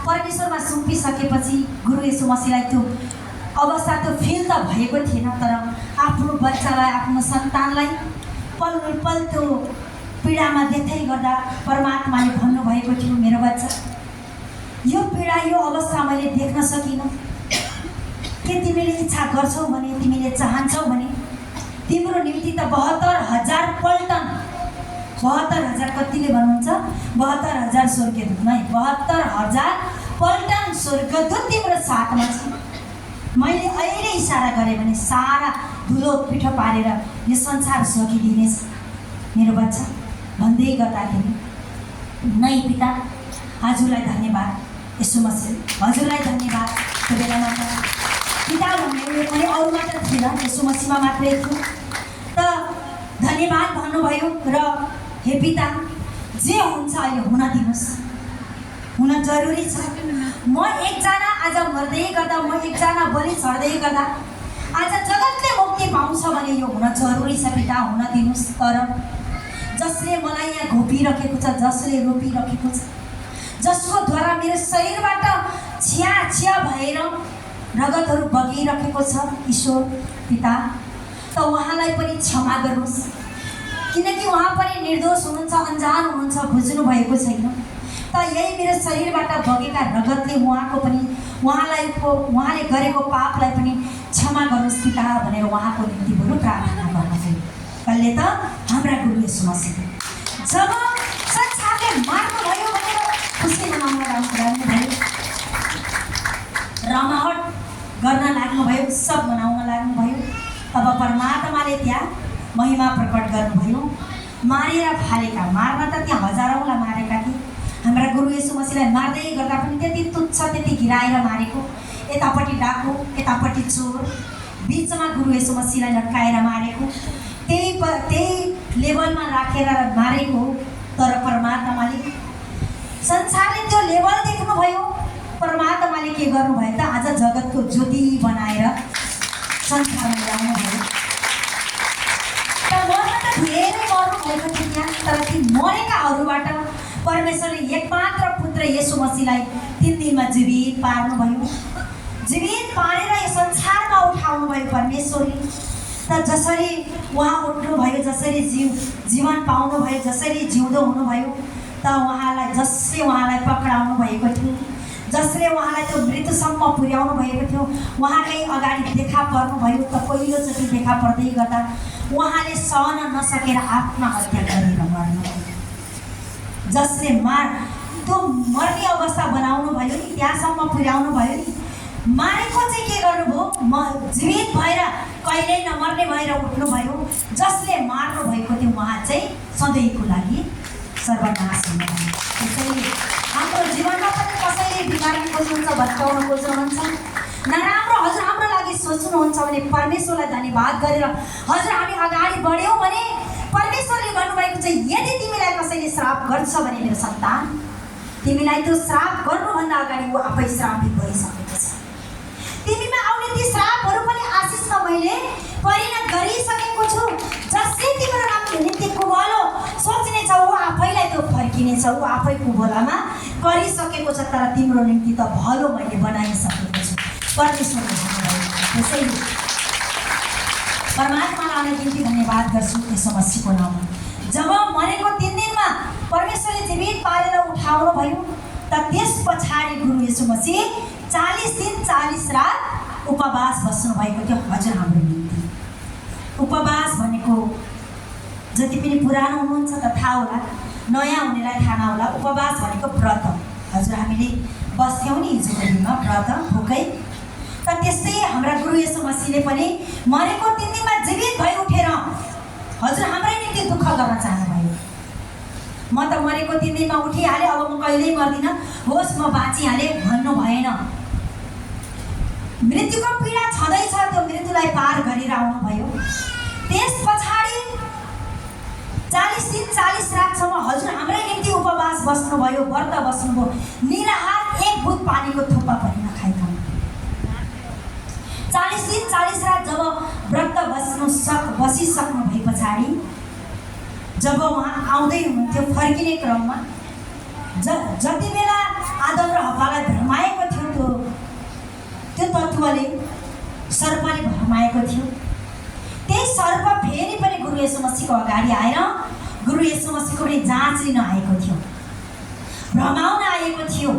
परमेश्वरमा सुम्पिसकेपछि गुरु येशू मसीहलाई त्यो अवस्था त्यो फिल त भएको थिएन, तर आफ्नो बच्चालाई आफ्नो सन्तानलाई पल पल त्यो पीडामा देख्दै गर्दा परमात्माले भन्नुभएको थियो, मेरो बच्चा यो पीडा यो अवस्था मैले देख्न सकिनँ। के तिमीले इच्छा गर्छौ भने, तिमीले चाहन्छौ भने तिम्रो निम्ति त 72,000 पल्टन, 72,000 कतिले भन्नुहुन्छ 72,000 स्वर्गदूत नै, 72,000 पल्टन स्वर्गदूत तिम्रो साथमा छ। मैले अहिले इसारा गरेँ भने सारा धुलो पिठो पारेर यो संसार सकिदिनेछ मेरो बच्चा भन्दै गर्दाखेरि, नै पिता हजुरलाई धन्यवाद, यसो मसिह हजुरलाई धन्यवाद। त्यो बेलामा पिता भन्ने पनि अरू मात्र थिएन, यसो मसिहमा मात्रै थियो। त धन्यवाद भन्नुभयो र हे पिता जे हुन्छ अहिले हुन दिनुहोस्, हुन जरुरी छ। म एकजना आज मर्दै गर्दा, म एकजना बलि चढ्दै गर्दा आज जगतले मुक्ति पाउँछ भने यो हुन जरुरी छ पिता, हुन दिनुहोस्। तर जसले मलाई यहाँ घोपिराखेको छ, जसले रोपिराखेको छ, जसको द्वारा मेरो शरीरबाट छिया छिया भएर रगतहरू बगिरहेको छ ईश्वर पिता, त उहाँलाई पनि क्षमा गर्नुहोस्, किनकि उहाँ पनि निर्दोष हुनुहुन्छ, अन्जान हुनुहुन्छ, बुझ्नु भएको छैन। त यही मेरो शरीरबाट बगेका रगतले उहाँको पनि उहाँले गरेको पापलाई पनि क्षमा गर्नुहोस् पिता भनेर उहाँको निम्ति बरु प्रार्थना गर्नुभयो। कहिले त हाम्रा गुरु येशू मसीह जब संसारले मार्नुभयो भनेर खुसी मनाउन लाग्नुभयो, रमाहट गर्न लाग्नुभयो, उत्सव मनाउन लाग्नुभयो, तब परमात्माले त्यहाँ महिमा प्रकट गर्नुभयो। मारेर फालेका, मार्न त त्यहाँ हजारौँलाई मारेका थिए, हाम्रा गुरु येशू मसीहलाई मार्दै गर्दा पनि त्यति तुच्छ, त्यति गिराएर मारेको, यतापट्टि डाकु यतापट्टि चोर, बिचमा गुरु येशू मसीहलाई लट्काएर मारेको, त्यही लेभलमा राखेर मारेको। तर परमात्माले संसारले त्यो लेभल देख्नुभयो, परमात्माले के गर्नुभयो त आज जगतको ज्योति बनाएर संसारमा ल्याउनुभयो। त मर्न त धेरै मर्नु भएको थियो त्यहाँ, तर ती मरेकाहरूबाट परमेश्वरले एकमात्र पुत्र येशू मसीहलाई 3 दिनमा जीवित पार्नुभयो, जीवित पारेर यो संसारमा उठाउनुभयो परमेश्वरले। त जसरी उहाँ उठ्नुभयो, जसरी जीवन पाउनुभयो, जसरी जिउँदो हुनुभयो, त उहाँलाई जसले उहाँलाई पक्राउनु भएको थियो, जसले उहाँलाई त्यो मृत्युसम्म पुर्याउनु भएको थियो, उहाँकै अगाडि देखा पर्नुभयो। त पहिलोचोटि देखा पर्दै गर्दा उहाँले सहन नसकेर आत्महत्या गरेर मर्नुभयो। जसले त्यो मर्ने अवस्था बनाउनु भयो नि, त्यहाँसम्म पुर्याउनु भयो नि, मारेको चाहिँ के गर्नुभयो, जीवित भएर कहिल्यै नमर्ने भएर उठ्नुभयो। जसले मार्नु भएको थियो उहाँ चाहिँ सधैँको लागि सर्वनाश हुनुभयो। त्यसैले हाम्रो जीवनमा पनि कसैले बिगार्न खोज्नुहुन्छ, भत्काउन खोज्नुहुन्छ, नराम्रो हजुर हाम्रो लागि सोच्नुहुन्छ भने परमेश्वरलाई धन्यवाद गरेर हजुर हामी अगाडि बढ्यौँ भने परमेश्वरले भन्नुभएको चाहिँ यदि तिमीलाई कसैले श्राप गर्छ भने मेरो सन्तान, तिमीलाई त्यो श्राप गर्नुभन्दा अगाडि ऊ आफै श्रापित भइसकेको छ। तिमीमा आउने ती श्रापहरू पनि आशिषमा मैले परिणत गरिसकेको छु। जसले तिम्रो नामको निम्ति कुभलो सोच्नेछ ऊ आफैलाई त्यो फर्किनेछ, ऊ आफै कुभलामा गरिसकेको छ, तर तिम्रो निम्ति त भलो मैले बनाइसकेको छु परमेश्वरले भन्नुभयो। त्यसैले परमात्मालाई निम्ति धन्यवाद गर्छु यसो मसीहको नाममा। जब मरेको 3 दिनमा परमेश्वरले जीवित पारेर उठाउनु भयो, त त्यस पछाडि गुरु येशू मसीह 40 दिन 40 रात उपवास बस्नु भएको थियो हजुर हाम्रो निम्ति। उपवास भनेको जति पनि पुरानो हुनुहुन्छ त थाहा होला, नयाँ हुनेलाई थाहा नहोला। उपवास भनेको व्रत हजुर हामीले बस्थ्यौँ नि हिजोको दिनमा व्रत भोकै। त त्यस्तै हाम्रा गुरु येशू मसीहले पनि मरेको 3 दिनमा जीवित भई उठेर हजुर हाम्रै निम्ति दुःख गर्न चाहनुभयो। म त मरेको 3 दिनमा उठिहालेँ, अब म कहिल्यै मर्दिनँ, होस् म बाँचिहालेँ भन्नु भएन। मृत्युको पीडा छँदैछ, त्यो मृत्युलाई पार गरेर आउनुभयो। त्यस पछाडि 40 दिन 40 रातसम्म हजुर हाम्रै निम्ति उपवास बस्नुभयो, व्रत बस्नुभयो, निराहार, एक बुँद पानीको थोपा पनि नखाइकन। 40 दिन 40 रात जब व्रत बसिसक्नु भए पछाडि जब उहाँ आउँदै हुनुहुन्थ्यो फर्किने क्रममा जति बेला आदम र हव्वालाई येशू मसीहको अगाडि आएर गुरु येशू मसीहको पनि जाँच लिन आएको थियो, भ्रमाउन आएको थियो।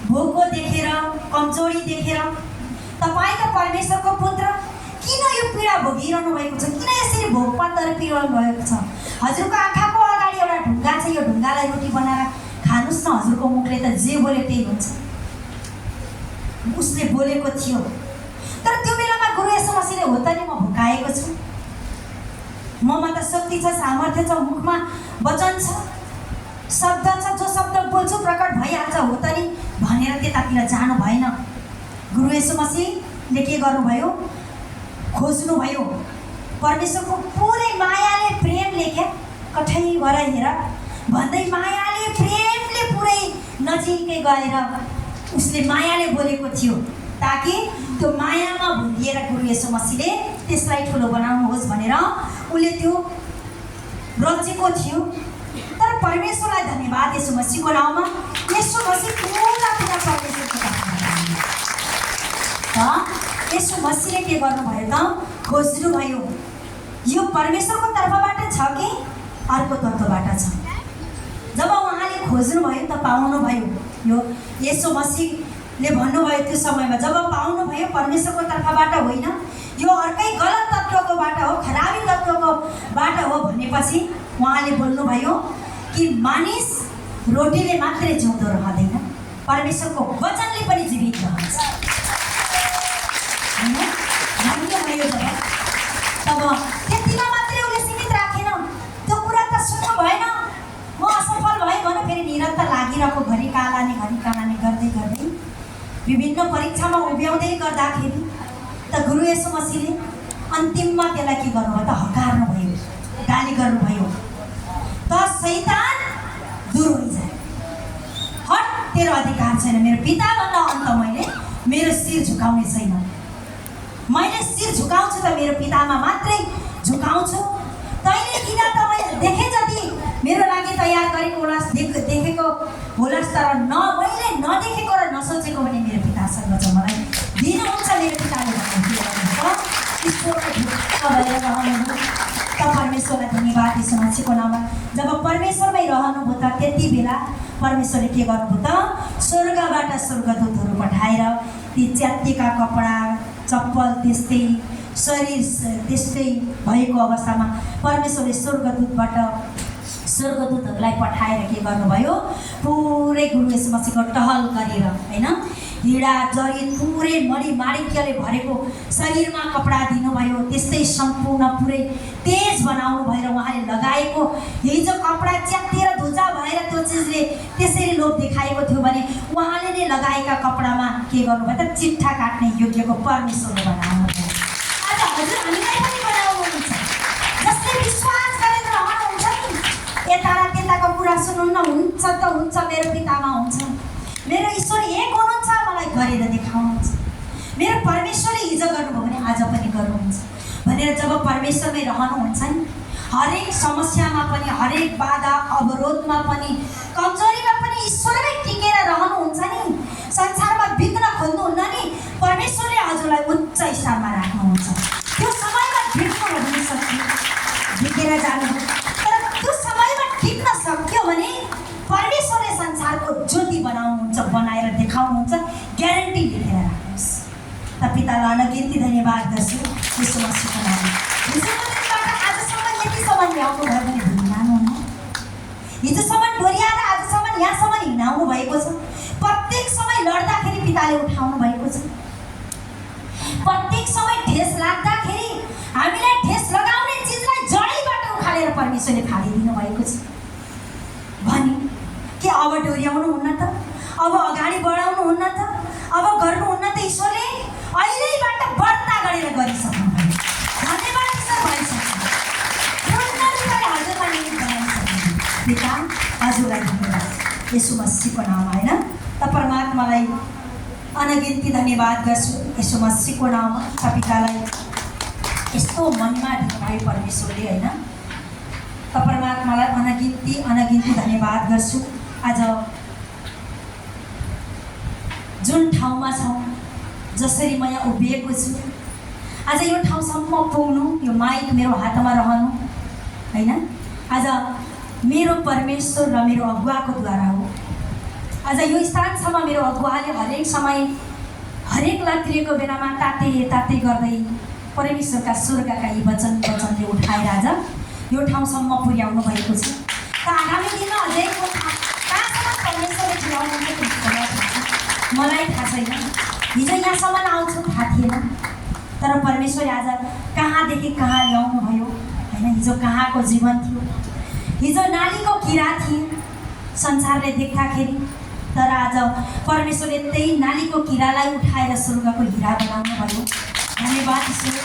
भोको देखेर, कमजोरी देखेर तपाईँ त परमेश्वरको पुत्र किन यो पीडा भोगिरहनु भएको छ, किन यसरी भोकमा तर पिरहनु भएको छ? हजुरको आँखाको अगाडि एउटा ढुङ्गा छ, यो ढुङ्गालाई रोटी बनाएर खानुस् न, हजुरको मुखले त जे बोल्यो त्यही हुन्छ। उसले बोलेको थियो। तर त्यो बेलामा गुरु येशू मसीहले हो त नि म भोकाएको छु, ममा त शक्ति छ, सामर्थ्य छ, मुखमा वचन छ, शब्द छ, जो शब्द बोल्छु प्रकट भइहाल्छ हो त नि भनेर त्यतातिर जानु भएन। गुरु येशू मसीहले के गर्नुभयो? खोज्नुभयो। परमेश्वरको पुरै मायाले, प्रेमले क्या कठैबाट हेर भन्दै मायाले, प्रेमले पुरै नजिकै गएर उसले मायाले बोलेको थियो, ताकि त्यो मायामा भुलिएर गुरु येशू मसीहले त्यसलाई ठुलो बनाउनुहोस् भनेर उसले त्यो रचेको थियो। तर परमेश्वरलाई धन्यवाद येशू मसीहको नाउँमा, येशू मसीह पुरा परमेश्वरको त येशू मसीहले के गर्नुभयो त? खोज्नुभयो। यो परमेश्वरको तर्फबाट छ कि अर्को तत्त्वबाट छ? जब उहाँले खोज्नुभयो त पाउनुभयो। यो येशू मसीहले भन्नुभयो त्यो समयमा, जब पाउनुभयो परमेश्वरको तर्फबाट होइन, यो अर्कै गलत तत्त्वकोबाट हो, खराबी तत्त्वकोबाट हो भनेपछि उहाँले बोल्नुभयो कि मानिस रोटीले मात्रै जिउँदो रहँदैन, परमेश्वरको वचनले पनि जीवित रहन्छ। भन्नुभयो तब त्यतिमा मात्रै उसले सीमित राखेन, त्यो कुरा त सुन्नु भएन। म असफल भएँ भने फेरि निरन्तर लागिरहेको, घरि कालाने गर्दै गर्दै विभिन्न परीक्षामा उभ्याउँदै गर्दाखेरि त गुरु येशू मसीहले अन्तिममा त्यसलाई के गर्नुभयो त? हकार्नुभयो, गाली गर्नुभयो। त शैतान दूर होइजा, हट, तेरो अधिकार छैन, मेरो पिताभन्दा अन्त मैले मेरो शिर झुकाउने छैन। मैले शिर झुकाउँछु त मेरो पितामा मात्रै झुकाउँछु। तैँले किन त मैले देखे जति मेरो लागि तयार गरेको होलास्, देखेको होलास्, तर मैले नदेखेको र नसोचेको भने मेरो पितासँग छ, मलाई दिनुहुन्छ मेरो पिताले त परमेश्वरलाई धन्यवाद येशू मसीहको नाममा। जब परमेश्वरमै रहनुभयो त त्यति बेला परमेश्वरले के गर्नुभयो त? स्वर्गबाट स्वर्गदूतहरू पठाएर ती च्यातिएका कपडा, चप्पल, त्यस्तै शरीर त्यस्तै भएको अवस्थामा परमेश्वरले स्वर्गदूतहरूलाई पठाएर के गर्नुभयो? पुरै गुरु येशू मसीहको टहल गरेर, होइन, हिँडा जरी पुरै मणिमाणिक्यले भरेको शरीरमा कपडा दिनुभयो, त्यस्तै सम्पूर्ण पुरै तेज बनाउनु भएर उहाँले लगाएको हिजो कपडा च्यातिएर धुजा भएर त्यो चिजले त्यसरी लोभ देखाएको थियो भने उहाँले नै लगाएका कपडामा के गर्नुभयो त? चिट्ठा काट्ने योग्यको परमेश्वरले बनाउनुभयो। आज हजुर हामीलाई पनि बनाउनुहुन्छ, जसले विश्वास गरेर रहनुहुन्छ नि, यता र त्यताको कुरा सुन्नुहुन्न, हुन्छ त हुन्छ, मेरो पितामा हुन्छ, मेरो ईश्वर एक हुनुहुन्छ, मलाई गरेर देखाउनुहुन्छ, मेरो परमेश्वरले हिजो गर्नुभयो भने आज पनि गर्नुहुन्छ भनेर जब परमेश्वरमै रहनुहुन्छ नि, हरेक समस्यामा पनि, हरेक बाधा अवरोधमा पनि, कमजोरीमा पनि ईश्वरमै टिकेर रहनुहुन्छ नि, संसारमा बिग्न खोज्नुहुन्न नि, परमेश्वरले हजुरलाई उच्च स्थानमा राख्नुहुन्छ। त्यो समयमा भिड्नु हुन सक्यो, भिगेर जानुभयो, तर त्यो समयमा टिक्न सक्यो भने परमेश्वरले संसारको ज्योति बनाउनुहुन्छ, बनाएर देखाउनुहुन्छ। ग्यारेन्टी लेखेर राख्नुहोस्। त पितालाई अनगिन्ती धन्यवाद गर्छु येशू मसीहको नाममा। हिजोबाट आजसम्म यतिसम्म ल्याउनु भयो भने भुलिरहनुहुन्न, हिजोसम्म डोर्याएर आजसम्म यहाँसम्म हिँडाउनु भएको छ। प्रत्येक समय लड्दाखेरि पिताले उठाउनु भएको छ, प्रत्येक समय ठेस लाग्दाखेरि हामीलाई ठेस लगाउने चिजलाई जडैबाट उखालेर परमेश्वरले फालिदिनु भएको छ। भने के अब डोर्याउनु हुन्न त? अब अगाडि बढाउनु हुन्न त? अब गर्नुहुन्न त? ईश्वरले अहिलेबाट बढ्ता गरेर गरिसक्नुभयो। धन्यवाद ईश्वर भइसक्छ, पूर्ण रूपले हजुरलाई निमित्त बनाइसक्नु। पिता हजुरलाई धन्यवाद येशू मसीहको नाममा, होइन, त परमात्मालाई अनगिन्ती धन्यवाद गर्छु येशू मसीहको नाममा। त पितालाई यस्तो महिमा दिनुभयो परमेश्वरले, होइन, त परमात्मालाई अनगिन्ती धन्यवाद गर्छु। आज जुन ठाउँमा छौँ, जसरी म यहाँ उभिएको छु, आज यो ठाउँसम्म पुग्नु, यो माइक मेरो हातमा रहनु होइन, आज मेरो परमेश्वर र मेरो अगुवाको द्वारा हो। आज यो स्थानसम्म मेरो अगुवाले हरेक समय हरेक लात्रिएको बेलामा ताते ताते गर्दै परमेश्वरका स्वर्गका यी वचनले उठाएर आज यो ठाउँसम्म पुर्याउनु भएको छ। त आगामी दिनमा अझै कहाँसम्म परमेश्वरले पुर्याउनुहुन्छ मलाई थाहा छैन। हिजो यहाँसम्म आउँछु थाहा थिएन, तर परमेश्वरले आज कहाँदेखि कहाँ ल्याउनु भयो होइन। हिजो कहाँको जीवन थियो, हिजो नालीको किरा थिए संसारले देख्दाखेरि, तर आज परमेश्वरले त्यही नालीको किरालाई उठाएर स्वर्गको हिरा बनाउनु भयो। धन्यवाद ईश्वर।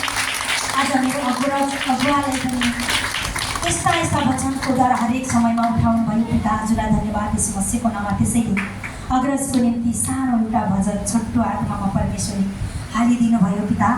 आज मेरो अगुवालाई पनि यस्ता यस्ता वचनको द्वारा हरेक समयमा उठाउनु भयो। पिता हजुरलाई धन्यवाद यीशु मसीहको नाममा। त्यसैले अग्रजको निम्ति सानो एउटा भजन छोटो आत्मामा परमेश्वरले हालिदिनु भयो पिता।